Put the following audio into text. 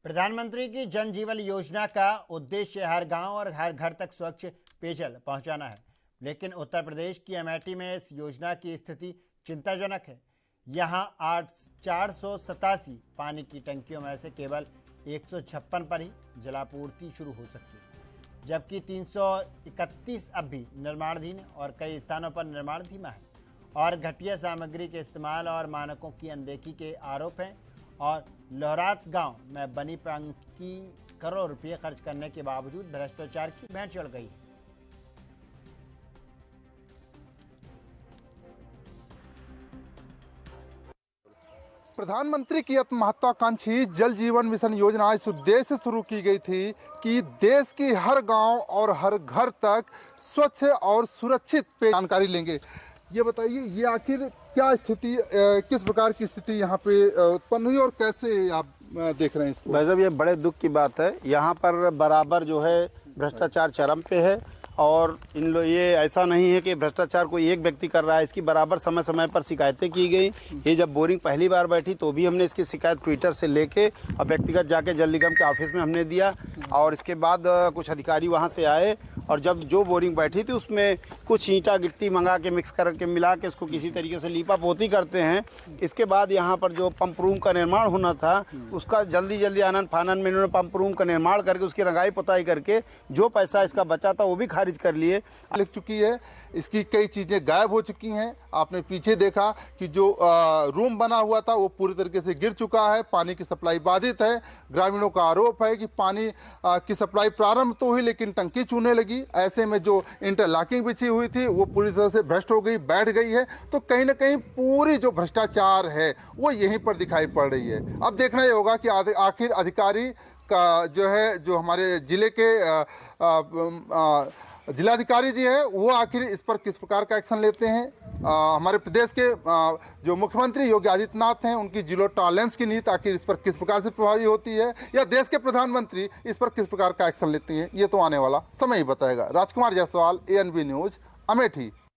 प्रधानमंत्री की जन जीवन योजना का उद्देश्य हर गांव और हर घर तक स्वच्छ पेयजल पहुंचाना है। लेकिन उत्तर प्रदेश की अमेठी में इस योजना की स्थिति चिंताजनक है। यहां 487 पानी की टंकियों में से केवल 156 पर ही जलापूर्ति शुरू हो सकती है, जबकि 331 अब भी निर्माणाधीन और कई स्थानों पर निर्माण धीमा है और घटिया सामग्री के इस्तेमाल और मानकों की अनदेखी के आरोप हैं। और लोहरात गांव में बनी टंकी करोड़ रुपये खर्च करने के बावजूद भ्रष्टाचार की भेंट चढ़ गई है। प्रधानमंत्री की अति महत्वाकांक्षी जल जीवन मिशन योजना इस उद्देश्य से शुरू की गई थी कि देश की हर गांव और हर घर तक स्वच्छ और सुरक्षित पेय जानकारी लेंगे। ये बताइए, ये आखिर क्या स्थिति, किस प्रकार की स्थिति यहाँ पे उत्पन्न हुई और कैसे आप देख रहे हैं इसको? भाई साहब, ये बड़े दुख की बात है। यहाँ पर बराबर जो है भ्रष्टाचार चरम पे है और ये ऐसा नहीं है कि भ्रष्टाचार कोई एक व्यक्ति कर रहा है, इसकी बराबर समय समय पर शिकायतें की गई। ये जब बोरिंग पहली बार बैठी तो भी हमने इसकी शिकायत ट्विटर से लेके और व्यक्तिगत जाके जल निगम के ऑफिस में हमने दिया और इसके बाद कुछ अधिकारी वहाँ से आए और जब जो बोरिंग बैठी थी उसमें कुछ ईंटा गिट्टी मंगा के मिक्स करके मिला के उसको किसी तरीके से लीपा पोती करते हैं। इसके बाद यहाँ पर जो पंप रूम का निर्माण होना था उसका जल्दी आनन फानन में इन्होंने पंप रूम का निर्माण करके उसकी रंगाई पुताई करके जो पैसा इसका बचा था वो भी खारिज कर लिए। लिख चुकी है, इसकी कई चीजें गायब हो चुकी हैं। आपने पीछे देखा कि जो रूम बना हुआ था वो पूरी तरीके से गिर चुका है, पानी की सप्लाई बाधित है। ग्रामीणों का आरोप है कि पानी की सप्लाई प्रारंभ तो हुई लेकिन टंकी चूने लगी। ऐसे में जो इंटरलॉकिंग बिछी हुई थी वो पूरी तरह से भ्रष्ट हो गई, बैठ गई है। तो कहीं ना कहीं पूरी जो भ्रष्टाचार है वो यहीं पर दिखाई पड़ रही है। अब देखना ये होगा कि आखिर अधिकारी का जो है, जो हमारे जिले के जिलाधिकारी जी है, वो आखिर इस पर किस प्रकार का एक्शन लेते हैं। हमारे प्रदेश के जो मुख्यमंत्री योगी आदित्यनाथ हैं, उनकी जीरो टॉलरेंस की नीति आखिर इस पर किस प्रकार से प्रभावी होती है, या देश के प्रधानमंत्री इस पर किस प्रकार का एक्शन लेती हैं, ये तो आने वाला समय ही बताएगा। राजकुमार जायसवाल, ANB न्यूज़, अमेठी।